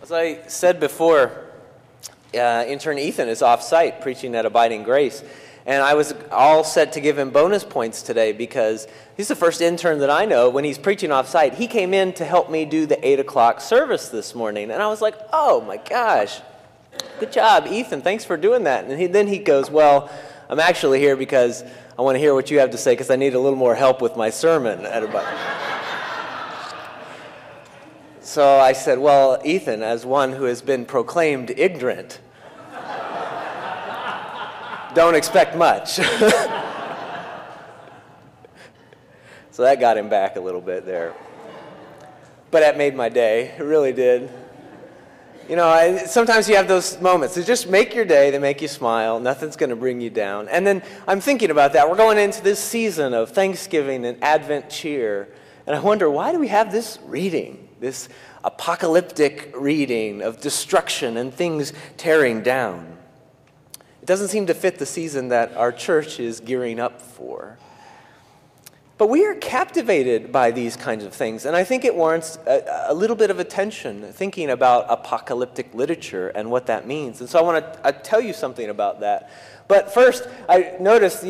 As I said before, intern Ethan is off-site preaching at Abiding Grace. And I was all set to give him bonus points today because he's the first intern that I know. When he's preaching off-site, he came in to help me do the 8 o'clock service this morning. And I was like, oh my gosh, good job, Ethan. Thanks for doing that. And then he goes, well, I'm actually here because I want to hear what you have to say because I need a little more help with my sermon at Abiding. So I said, well, Ethan, as one who has been proclaimed ignorant, don't expect much. So that got him back a little bit there. But that made my day. It really did. You know, sometimes you have those moments. They just make your day. They make you smile. Nothing's going to bring you down. And then I'm thinking about that. We're going into this season of Thanksgiving and Advent cheer. And I wonder, why do we have this reading, this apocalyptic reading of destruction and things tearing down? It doesn't seem to fit the season that our church is gearing up for. But we are captivated by these kinds of things, and I think it warrants a little bit of attention, thinking about apocalyptic literature and what that means. And so I want to tell you something about that. But first, I noticed,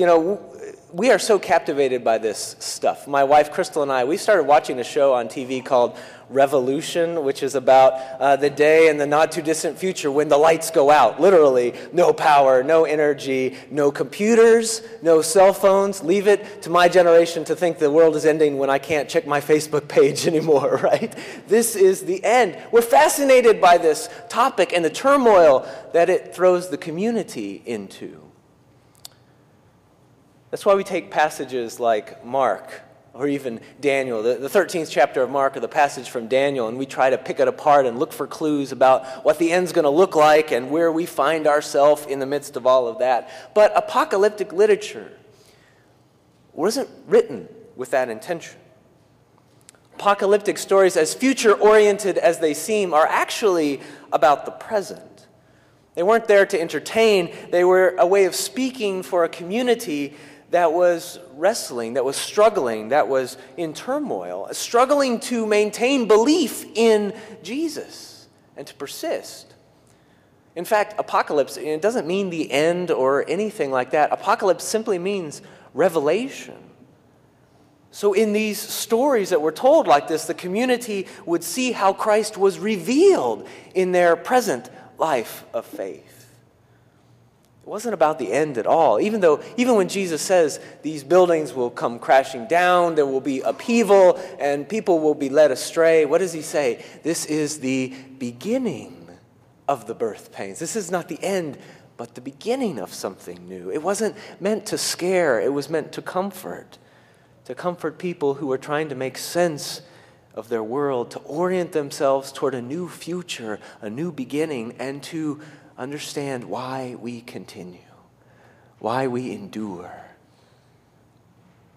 we are so captivated by this stuff. My wife, Crystal, and I, we started watching a show on TV called Revolution, which is about the day in the not-too-distant future when the lights go out. Literally, no power, no energy, no computers, no cell phones. Leave it to my generation to think the world is ending when I can't check my Facebook page anymore, right? This is the end. We're fascinated by this topic and the turmoil that it throws the community into. That's why we take passages like Mark, or even Daniel, the 13th chapter of Mark, or the passage from Daniel, and we try to pick it apart and look for clues about what the end's going to look like and where we find ourselves in the midst of all of that. But apocalyptic literature wasn't written with that intention. Apocalyptic stories, as future-oriented as they seem, are actually about the present. They weren't there to entertain. They were a way of speaking for a community that was wrestling, that was struggling, that was in turmoil, struggling to maintain belief in Jesus and to persist. In fact, apocalypse, it doesn't mean the end or anything like that. Apocalypse simply means revelation. So in these stories that were told like this, the community would see how Christ was revealed in their present life of faith. It wasn't about the end at all. Even when Jesus says these buildings will come crashing down, there will be upheaval, and people will be led astray, what does he say? This is the beginning of the birth pains. This is not the end, but the beginning of something new. It wasn't meant to scare. It was meant to comfort people who were trying to make sense of their world, to orient themselves toward a new future, a new beginning, and to understand why we continue, why we endure,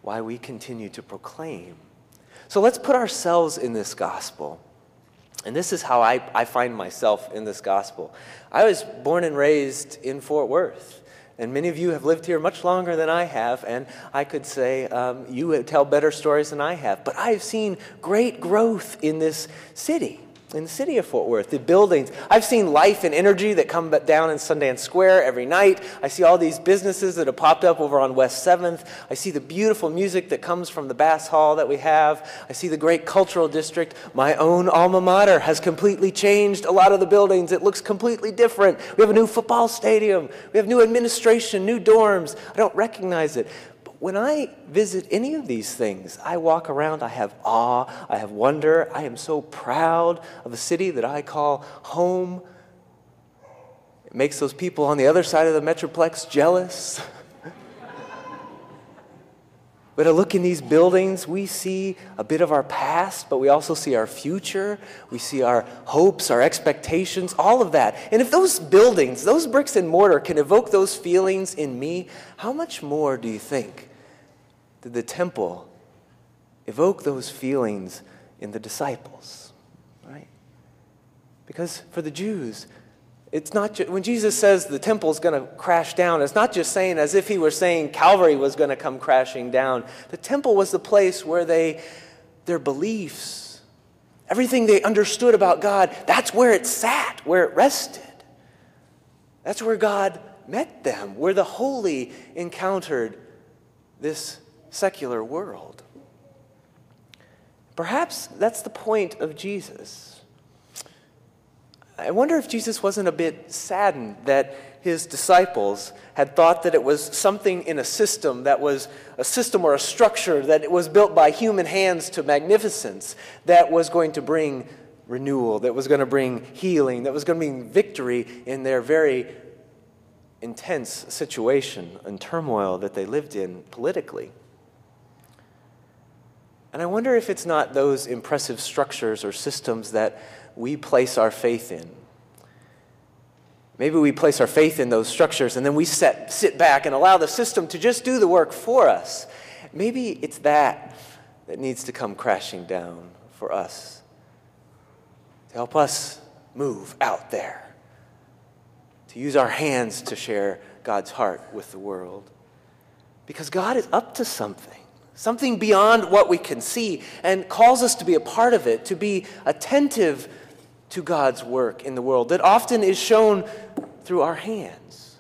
why we continue to proclaim. So let's put ourselves in this gospel. And this is how I find myself in this gospel. I was born and raised in Fort Worth. And many of you have lived here much longer than I have, and I could say you tell better stories than I have. But I've seen great growth in this city. In the city of Fort Worth, the buildings. I've seen life and energy that come down in Sundance Square every night. I see all these businesses that have popped up over on West 7th. I see the beautiful music that comes from the Bass Hall that we have. I see the great cultural district. My own alma mater has completely changed a lot of the buildings. It looks completely different. We have a new football stadium. We have new administration, new dorms. I don't recognize it. When I visit any of these things, I walk around, I have awe, I have wonder. I am so proud of a city that I call home. It makes those people on the other side of the Metroplex jealous. But to look in these buildings, we see a bit of our past, but we also see our future. We see our hopes, our expectations, all of that. And if those buildings, those bricks and mortar can evoke those feelings in me, how much more do you think did the temple evoke those feelings in the disciples, right? Because for the Jews, it's not when Jesus says the temple's going to crash down, it's not just saying as if he were saying Calvary was going to come crashing down. The temple was the place where their beliefs Everything they understood about God, that's where it sat, where it rested. That's where God met them, where the holy encountered this secular world. Perhaps that's the point of Jesus. I wonder if Jesus wasn't a bit saddened that his disciples had thought that it was something in a system that was a system or a structure that it was built by human hands to magnificence that was going to bring renewal, that was going to bring healing, that was going to bring victory in their very intense situation and turmoil that they lived in politically. And I wonder if it's not those impressive structures or systems that we place our faith in. Maybe we place our faith in those structures and then we sit back and allow the system to just do the work for us. Maybe it's that needs to come crashing down for us to help us move out there, to use our hands to share God's heart with the world. Because God is up to something beyond what we can see, and calls us to be a part of it, to be attentive to God's work in the world that often is shown through our hands.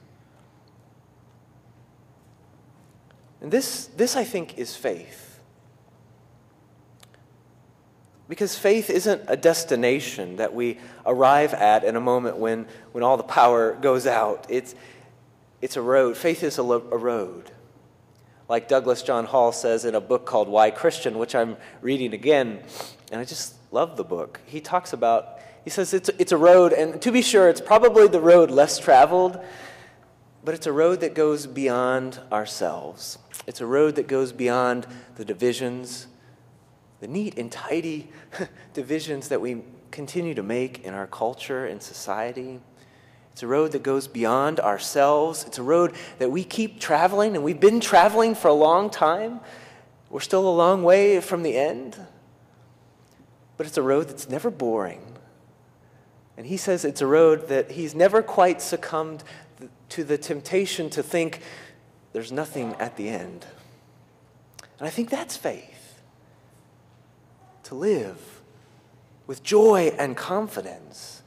And this I think, is faith. Because faith isn't a destination that we arrive at in a moment when all the power goes out. It's a road. Faith is a road. Like Douglas John Hall says in a book called Why Christian, which I'm reading again, and I just love the book. He says it's a road, and to be sure, it's probably the road less traveled, but it's a road that goes beyond ourselves. It's a road that goes beyond the divisions, the neat and tidy divisions that we continue to make in our culture and society. It's a road that goes beyond ourselves. It's a road that we keep traveling, and we've been traveling for a long time. We're still a long way from the end. But it's a road that's never boring. And he says it's a road that he's never quite succumbed to the temptation to think there's nothing at the end. And I think that's faith. To live with joy and confidence,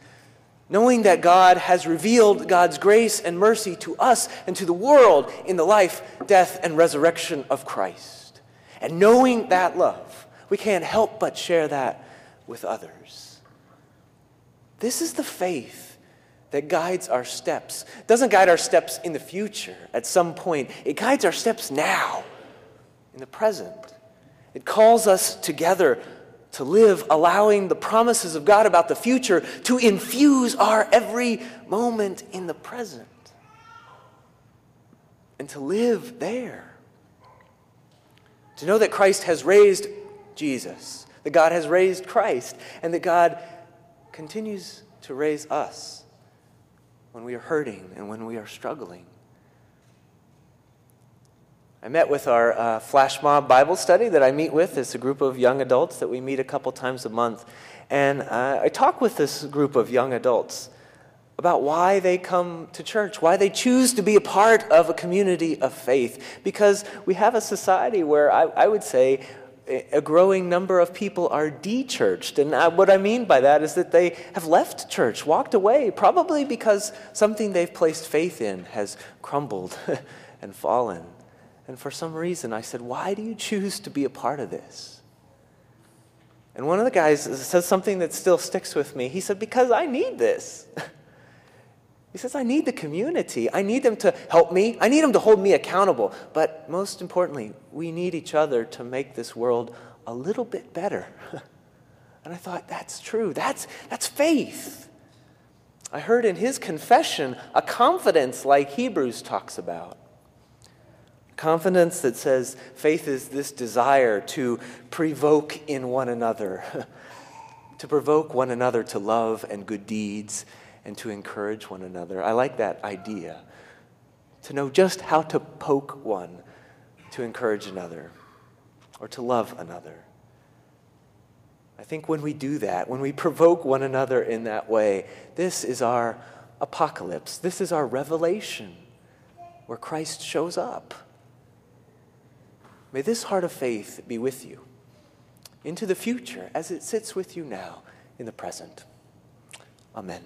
knowing that God has revealed God's grace and mercy to us and to the world in the life, death, and resurrection of Christ. And knowing that love, we can't help but share that with others. This is the faith that guides our steps. It doesn't guide our steps in the future at some point. It guides our steps now, in the present. It calls us together to live, allowing the promises of God about the future to infuse our every moment in the present. And to live there. To know that Christ has raised Jesus, that God has raised Christ, and that God continues to raise us when we are hurting and when we are struggling. I met with our Flash Mob Bible study that I meet with. It's a group of young adults that we meet a couple times a month. And I talk with this group of young adults about why they come to church, why they choose to be a part of a community of faith. Because we have a society where I would say a growing number of people are de-churched. And what I mean by that is that they have left church, walked away, probably because something they've placed faith in has crumbled and fallen. And for some reason, I said, why do you choose to be a part of this? And one of the guys says something that still sticks with me. He said, because I need this. He says, I need the community. I need them to help me. I need them to hold me accountable. But most importantly, we need each other to make this world a little bit better. And I thought, that's true. That's faith. I heard in his confession a confidence like Hebrews talks about. Confidence that says faith is this desire to provoke in one another, to provoke one another to love and good deeds, and to encourage one another. I like that idea, to know just how to poke one to encourage another or to love another. I think when we do that, when we provoke one another in that way, this is our apocalypse. This is our revelation where Christ shows up. May this heart of faith be with you into the future as it sits with you now in the present. Amen.